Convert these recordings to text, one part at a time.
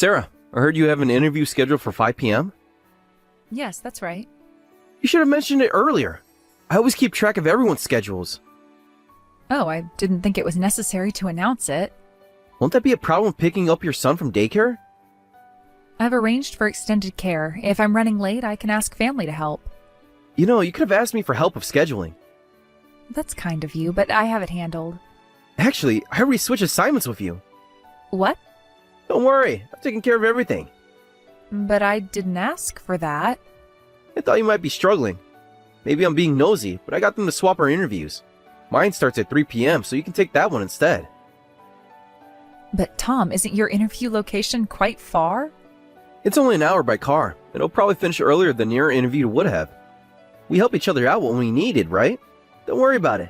Sarah, I heard you have an interview scheduled for 5 p.m.? Yes, that's right. You should have mentioned it earlier. I always keep track of everyone's schedules. Oh, I didn't think it was necessary to announce it. Won't that be a problem picking up your son from daycare? I've arranged for extended care. If I'm running late, I can ask family to help. You know, you could have asked me for help with scheduling. That's kind of you, but I have it handled. Actually, I already switched assignments with you. What? Don't worry, I've taken care of everything. But I didn't ask for that. I thought you might be struggling. Maybe I'm being nosy, but I got them to swap our interviews. Mine starts at 3 p.m., so you can take that one instead. But Tom, isn't your interview location quite far? It's only an hour by car, and it'll probably finish earlier than your interview would have. We help each other out when we needed, right? Don't worry about it.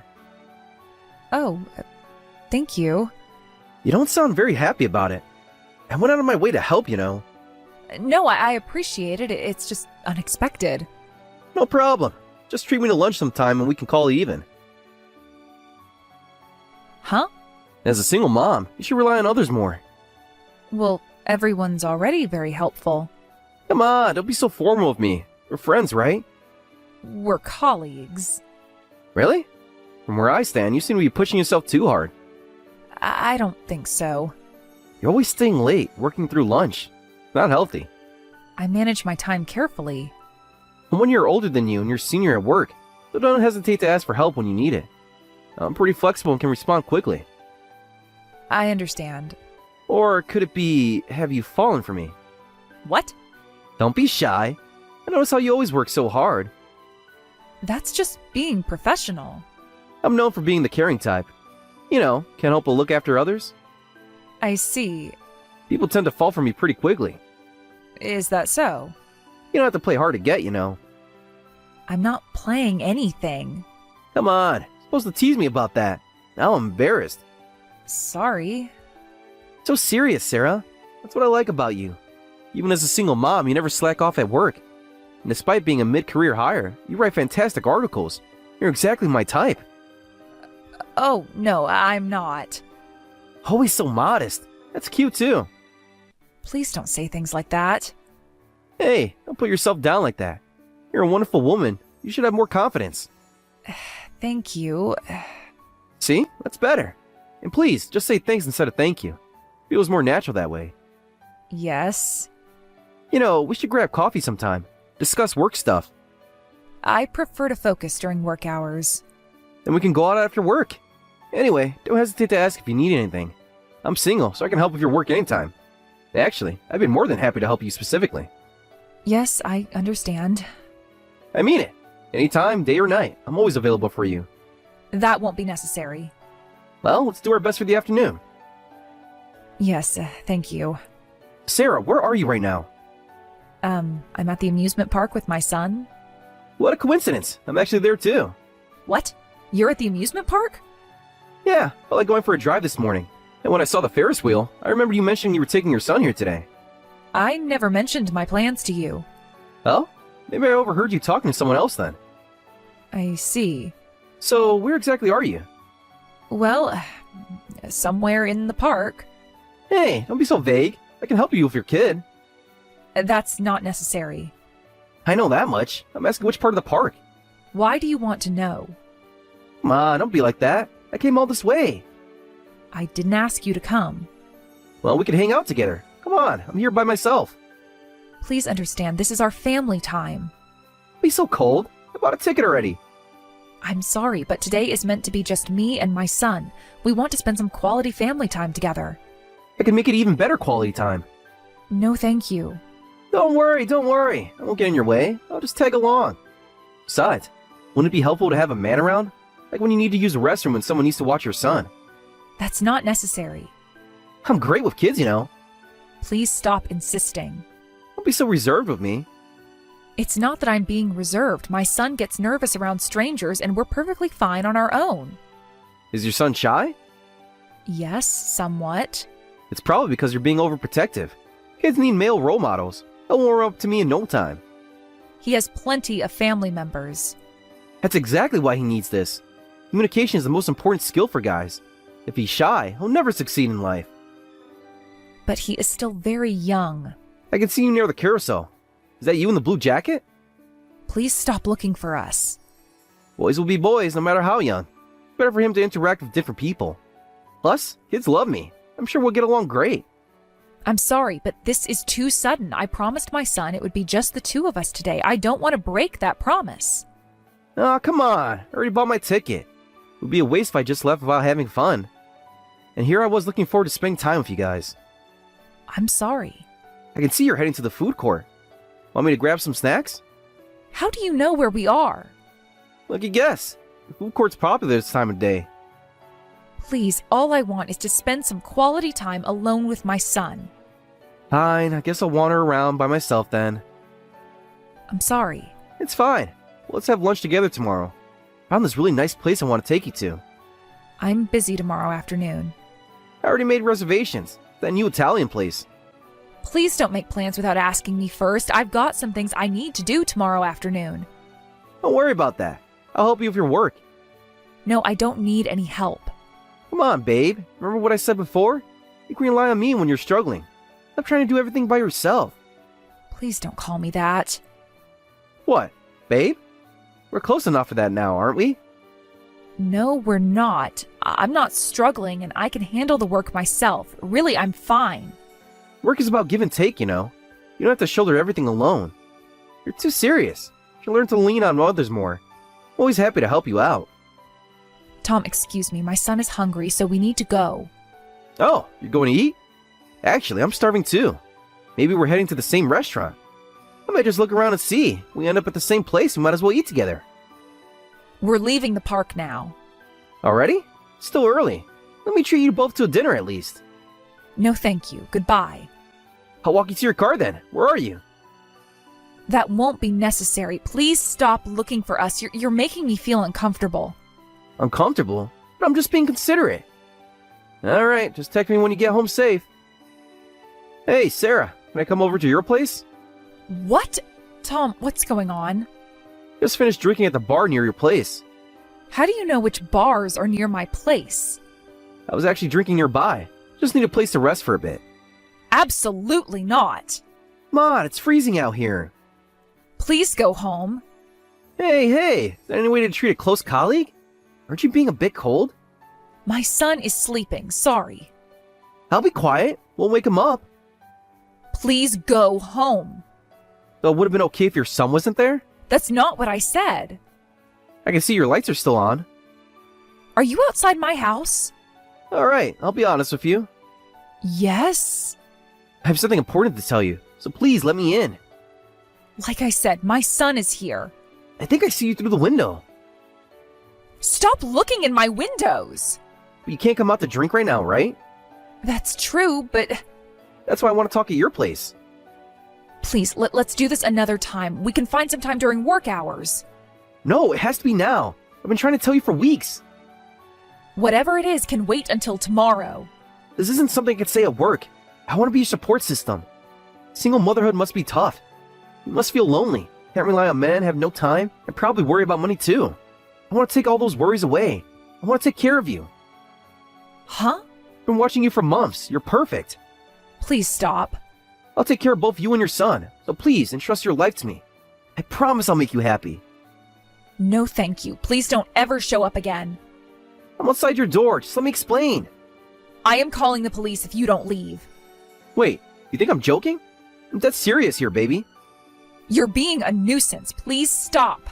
Oh, thank you. You don't sound very happy about it. I went out of my way to help, you know. No, I appreciate it. It's just unexpected. No problem. Just treat me to lunch sometime and we can call it even. Huh? As a single mom, you should rely on others more. Well, everyone's already very helpful. Come on, don't be so formal with me. We're friends, right? We're colleagues. Really? From where I stand, you seem to be pushing yourself too hard. I don't think so. You're always staying late, working through lunch. Not healthy. I manage my time carefully. I'm 1 year older than you and you're senior at work, so don't hesitate to ask for help when you need it. I'm pretty flexible and can respond quickly. I understand. Or could it be, have you fallen for me? What? Don't be shy. I notice how you always work so hard. That's just being professional. I'm known for being the caring type. You know, can't help but look after others. I see. People tend to fall for me pretty quickly. Is that so? You don't have to play hard to get, you know. I'm not playing anything. Come on, you're supposed to tease me about that. Now I'm embarrassed. Sorry. So serious, Sarah. That's what I like about you. Even as a single mom, you never slack off at work. And despite being a mid-career hire, you write fantastic articles. You're exactly my type. Oh, no, I'm not. Always so modest. That's cute too. Please don't say things like that. Hey, don't put yourself down like that. You're a wonderful woman. You should have more confidence. Thank you. See? That's better. And please, just say thanks instead of thank you. Feels more natural that way. Yes. You know, we should grab coffee sometime. Discuss work stuff. I prefer to focus during work hours. Then we can go out after work. Anyway, don't hesitate to ask if you need anything. I'm single, so I can help with your work anytime. Actually, I've been more than happy to help you specifically. Yes, I understand. I mean it. Anytime, day or night, I'm always available for you. That won't be necessary. Well, let's do our best for the afternoon. Yes, thank you. Sarah, where are you right now? I'm at the amusement park with my son. What a coincidence. I'm actually there too. What? You're at the amusement park? Yeah, I like going for a drive this morning. And when I saw the Ferris wheel, I remember you mentioning you were taking your son here today. I never mentioned my plans to you. Oh? Maybe I overheard you talking to someone else then. I see. So, where exactly are you? Well, somewhere in the park. Hey, don't be so vague. I can help you with your kid. That's not necessary. I know that much. I'm asking which part of the park. Why do you want to know? Come on, don't be like that. I came all this way. I didn't ask you to come. Well, we can hang out together. Come on, I'm here by myself. Please understand, this is our family time. Don't be so cold. I bought a ticket already. I'm sorry, but today is meant to be just me and my son. We want to spend some quality family time together. I can make it even better quality time. No, thank you. Don't worry, don't worry. I won't get in your way. I'll just tag along. Besides, wouldn't it be helpful to have a man around? Like when you need to use a restroom when someone needs to watch your son. That's not necessary. I'm great with kids, you know. Please stop insisting. Don't be so reserved with me. It's not that I'm being reserved. My son gets nervous around strangers and we're perfectly fine on our own. Is your son shy? Yes, somewhat. It's probably because you're being overprotective. Kids need male role models. They'll warm up to me in no time. He has plenty of family members. That's exactly why he needs this. Communication is the most important skill for guys. If he's shy, he'll never succeed in life. But he is still very young. I can see you near the carousel. Is that you in the blue jacket? Please stop looking for us. Boys will be boys no matter how young. Better for him to interact with different people. Plus, kids love me. I'm sure we'll get along great. I'm sorry, but this is too sudden. I promised my son it would be just the two of us today. I don't want to break that promise. Aw, come on. I already bought my ticket. It would be a waste if I just left without having fun. And here I was looking forward to spending time with you guys. I'm sorry. I can see you're heading to the food court. Want me to grab some snacks? How do you know where we are? Lucky guess. The food court's popular this time of day. Please, all I want is to spend some quality time alone with my son. Fine, I guess I'll wander around by myself then. I'm sorry. It's fine. Let's have lunch together tomorrow. I found this really nice place I want to take you to. I'm busy tomorrow afternoon. I already made reservations. That new Italian place. Please don't make plans without asking me first. I've got some things I need to do tomorrow afternoon. Don't worry about that. I'll help you with your work. No, I don't need any help. Come on, babe. Remember what I said before? You can rely on me when you're struggling. Stop trying to do everything by yourself. Please don't call me that. What, babe? We're close enough for that now, aren't we? No, we're not. I'm not struggling and I can handle the work myself. Really, I'm fine. Work is about give and take, you know. You don't have to shoulder everything alone. You're too serious. You should learn to lean on others more. I'm always happy to help you out. Tom, excuse me. My son is hungry, so we need to go. Oh, you're going to eat? Actually, I'm starving too. Maybe we're heading to the same restaurant. I might just look around and see. If we end up at the same place, we might as well eat together. We're leaving the park now. Already? Still early. Let me treat you both to a dinner at least. No, thank you. Goodbye. I'll walk you to your car then. Where are you? That won't be necessary. Please stop looking for us. You're making me feel uncomfortable. Uncomfortable? But I'm just being considerate. Alright, just text me when you get home safe. Hey, Sarah, can I come over to your place? What? Tom, what's going on? Just finished drinking at the bar near your place. How do you know which bars are near my place? I was actually drinking nearby. Just need a place to rest for a bit. Absolutely not. Come on, it's freezing out here. Please go home. Hey, is there any way to treat a close colleague? Aren't you being a bit cold? My son is sleeping. Sorry. I'll be quiet. We'll wake him up. Please go home. Though it would have been okay if your son wasn't there? That's not what I said. I can see your lights are still on. Are you outside my house? Alright, I'll be honest with you. Yes? I have something important to tell you, so please let me in. Like I said, my son is here. I think I see you through the window. Stop looking in my windows. But you can't come out to drink right now, right? That's true, but That's why I want to talk at your place. please, let's do this another time. We can find some time during work hours. No, it has to be now. I've been trying to tell you for weeks. Whatever it is can wait until tomorrow. This isn't something I can say at work. I want to be your support system. Single motherhood must be tough. You must feel lonely. Can't rely on men, have no time, and probably worry about money too. I want to take all those worries away. I want to take care of you. Huh? I've been watching you for months. You're perfect. Please stop. I'll take care of both you and your son, so please entrust your life to me. I promise I'll make you happy. No, thank you. Please don't ever show up again. I'm outside your door. Just let me explain. I am calling the police if you don't leave. Wait, you think I'm joking? I'm dead serious here, baby. You're being a nuisance. Please stop.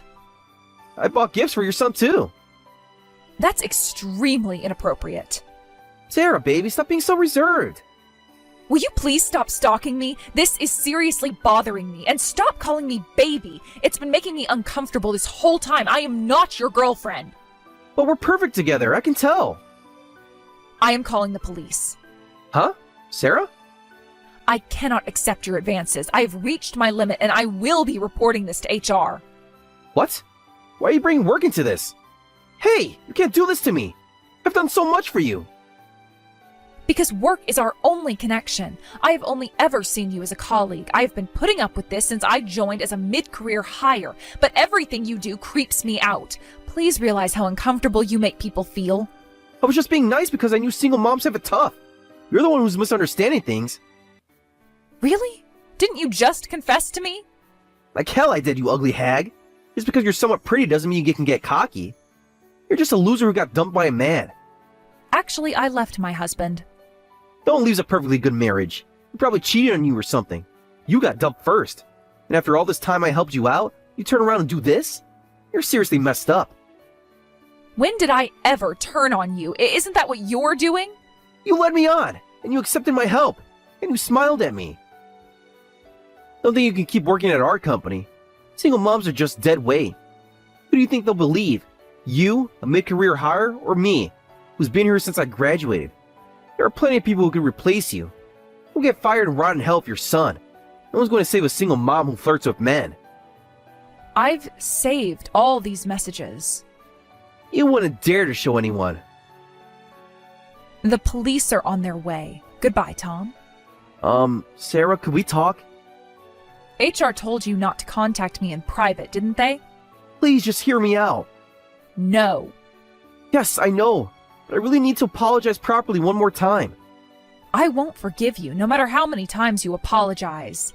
I bought gifts for your son too. That's extremely inappropriate. Sarah, baby, stop being so reserved. Will you please stop stalking me? This is seriously bothering me. And stop calling me baby. It's been making me uncomfortable this whole time. I am not your girlfriend. But we're perfect together, I can tell. I am calling the police. Huh? Sarah? I cannot accept your advances. I have reached my limit and I will be reporting this to HR. What? Why are you bringing work into this? Hey, you can't do this to me. I've done so much for you. Because work is our only connection. I have only ever seen you as a colleague. I have been putting up with this since I joined as a mid-career hire, but everything you do creeps me out. Please realize how uncomfortable you make people feel. I was just being nice because I knew single moms have it tough. You're the one who's misunderstanding things. Really? Didn't you just confess to me? Like hell I did, you ugly hag. Just because you're somewhat pretty doesn't mean you can get cocky. You're just a loser who got dumped by a man. Actually, I left my husband. No one leaves a perfectly good marriage. He probably cheated on you or something. You got dumped first. And after all this time I helped you out, you turn around and do this? You're seriously messed up. When did I ever turn on you? Isn't that what you're doing? You led me on, and you accepted my help, and you smiled at me. Don't think you can keep working at our company. Single moms are just dead weight. Who do you think they'll believe? You, a mid-career hire, or me, who's been here since I graduated? There are plenty of people who could replace you. You'll get fired and rot in hell if you're son. No one's going to save a single mom who flirts with men. I've saved all these messages. You wouldn't dare to show anyone. The police are on their way. Goodbye, Tom. Sarah, could we talk? HR told you not to contact me in private, didn't they? Please just hear me out. No. Yes, I know, but I really need to apologize properly one more time. I won't forgive you, no matter how many times you apologize.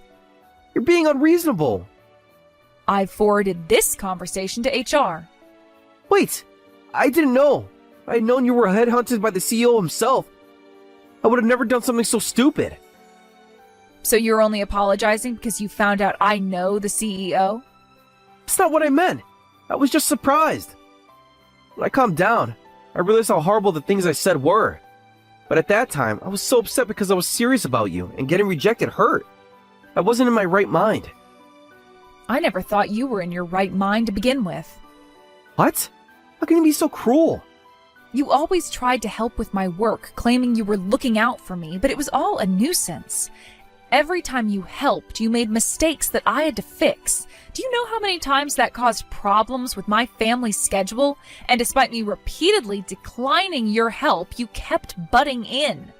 You're being unreasonable. I've forwarded this conversation to HR. Wait, I didn't know. If I had known you were headhunted by the CEO himself, I would have never done something so stupid. So you're only apologizing because you found out I know the CEO? That's not what I meant. I was just surprised. When I calmed down, I realized how horrible the things I said were. But at that time, I was so upset because I was serious about you, and getting rejected hurt. I wasn't in my right mind. I never thought you were in your right mind to begin with. What? How can you be so cruel? You always tried to help with my work, claiming you were looking out for me, but it was all a nuisance. Every time you helped, you made mistakes that I had to fix. Do you know how many times that caused problems with my family's schedule? And despite me repeatedly declining your help, you kept butting in.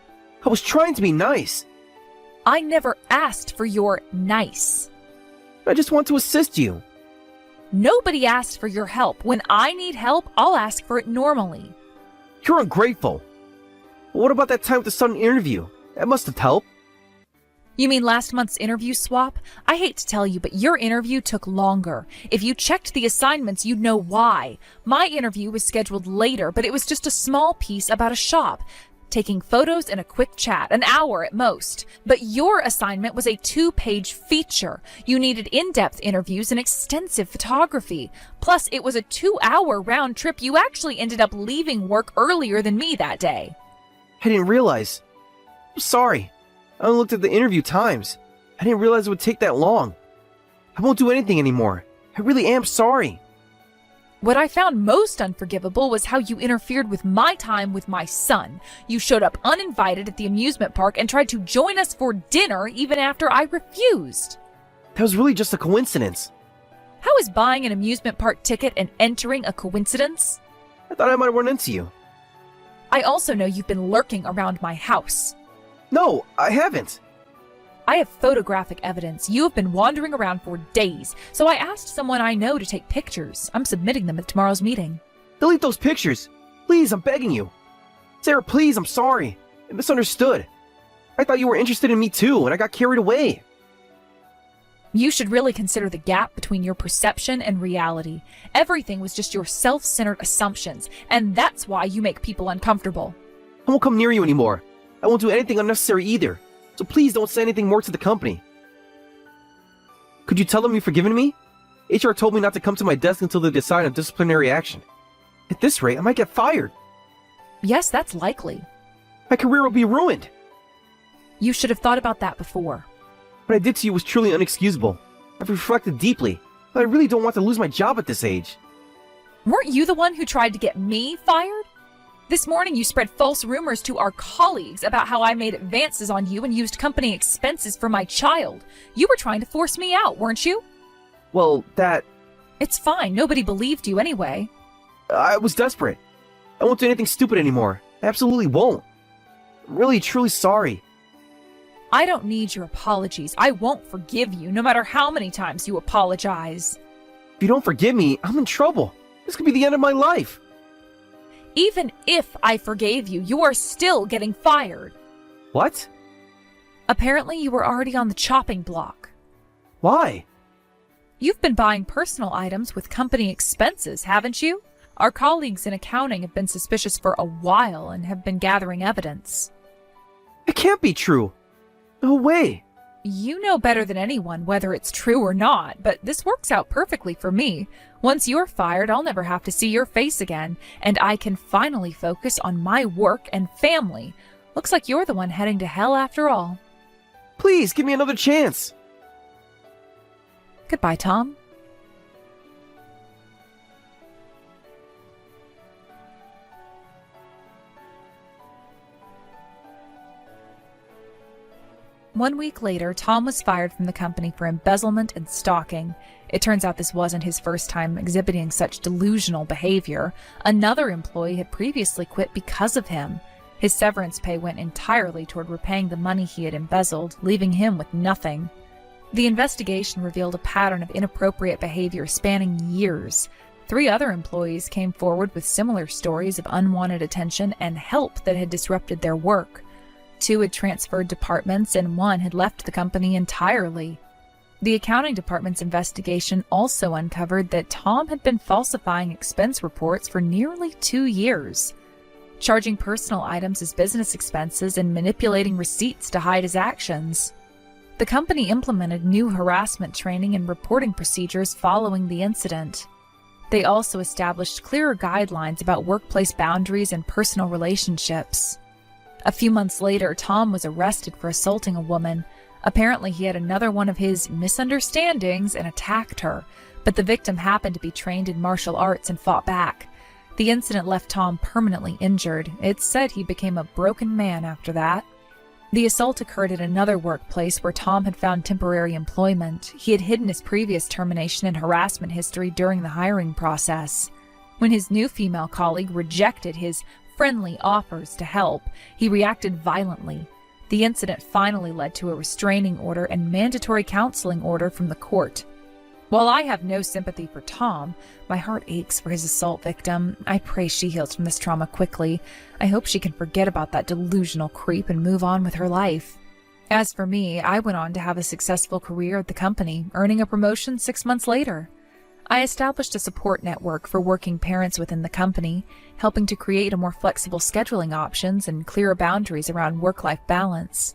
I was trying to be nice. I never asked for your nice. I just want to assist you. Nobody asked for your help. When I need help, I'll ask for it normally. You're ungrateful. But what about that time with the sudden interview? That must have helped. You mean last month's interview swap? I hate to tell you, but your interview took longer. If you checked the assignments, you'd know why. My interview was scheduled later, but it was just a small piece about a shop. Taking photos and a quick chat, an hour at most. But your assignment was a 2-page feature. You needed in-depth interviews and extensive photography. Plus, it was a 2-hour round trip. You actually ended up leaving work earlier than me that day. I didn't realize. I'm sorry. I only looked at the interview times. I didn't realize it would take that long. I won't do anything anymore. I really am sorry. What I found most unforgivable was how you interfered with my time with my son. You showed up uninvited at the amusement park and tried to join us for dinner even after I refused. That was really just a coincidence. How is buying an amusement park ticket and entering a coincidence? I thought I might run into you. I also know you've been lurking around my house. No, I haven't. I have photographic evidence. You have been wandering around for days, so I asked someone I know to take pictures. I'm submitting them at tomorrow's meeting. Delete those pictures. Please, I'm begging you. Sarah, please, I'm sorry. I misunderstood. I thought you were interested in me too, and I got carried away. You should really consider the gap between your perception and reality. Everything was just your self-centered assumptions, and that's why you make people uncomfortable. I won't come near you anymore. I won't do anything unnecessary either. So please don't say anything more to the company. Could you tell them you've forgiven me? HR told me not to come to my desk until they decide on disciplinary action. At this rate, I might get fired. Yes, that's likely. My career will be ruined. You should have thought about that before. What I did to you was truly inexcusable. I've reflected deeply, but I really don't want to lose my job at this age. Weren't you the one who tried to get me fired? This morning you spread false rumors to our colleagues about how I made advances on you and used company expenses for my child. You were trying to force me out, weren't you? Well, It's fine. Nobody believed you anyway. I was desperate. I won't do anything stupid anymore. I absolutely won't. I'm really, truly sorry. I don't need your apologies. I won't forgive you, no matter how many times you apologize. If you don't forgive me, I'm in trouble. This could be the end of my life. Even if I forgave you, you are still getting fired. What? Apparently, you were already on the chopping block. Why? You've been buying personal items with company expenses, haven't you? Our colleagues in accounting have been suspicious for a while and have been gathering evidence. It can't be true. No way. You know better than anyone whether it's true or not, but this works out perfectly for me. Once you're fired, I'll never have to see your face again, and I can finally focus on my work and family. Looks like you're the one heading to hell after all. Please, give me another chance. Goodbye, Tom. One week later, Tom was fired from the company for embezzlement and stalking. It turns out this wasn't his first time exhibiting such delusional behavior. Another employee had previously quit because of him. His severance pay went entirely toward repaying the money he had embezzled, leaving him with nothing. The investigation revealed a pattern of inappropriate behavior spanning years. 3 other employees came forward with similar stories of unwanted attention and help that had disrupted their work. 2 had transferred departments and 1 had left the company entirely. The accounting department's investigation also uncovered that Tom had been falsifying expense reports for nearly 2 years, charging personal items as business expenses and manipulating receipts to hide his actions. The company implemented new harassment training and reporting procedures following the incident. They also established clearer guidelines about workplace boundaries and personal relationships. A few months later, Tom was arrested for assaulting a woman. Apparently, he had another one of his misunderstandings and attacked her, but the victim happened to be trained in martial arts and fought back. The incident left Tom permanently injured. It's said he became a broken man after that. The assault occurred at another workplace where Tom had found temporary employment. He had hidden his previous termination and harassment history during the hiring process. When his new female colleague rejected his friendly offers to help, he reacted violently. The incident finally led to a restraining order and mandatory counseling order from the court. While I have no sympathy for Tom, my heart aches for his assault victim. I pray she heals from this trauma quickly. I hope she can forget about that delusional creep and move on with her life. As for me, I went on to have a successful career at the company, earning a promotion 6 months later. I established a support network for working parents within the company, helping to create a more flexible scheduling options and clearer boundaries around work-life balance.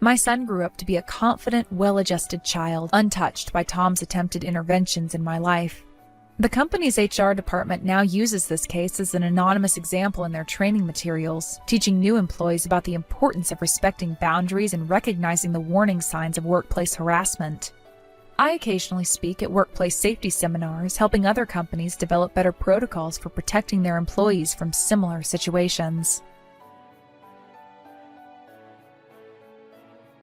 My son grew up to be a confident, well-adjusted child, untouched by Tom's attempted interventions in my life. The company's HR department now uses this case as an anonymous example in their training materials, teaching new employees about the importance of respecting boundaries and recognizing the warning signs of workplace harassment. I occasionally speak at workplace safety seminars, helping other companies develop better protocols for protecting their employees from similar situations.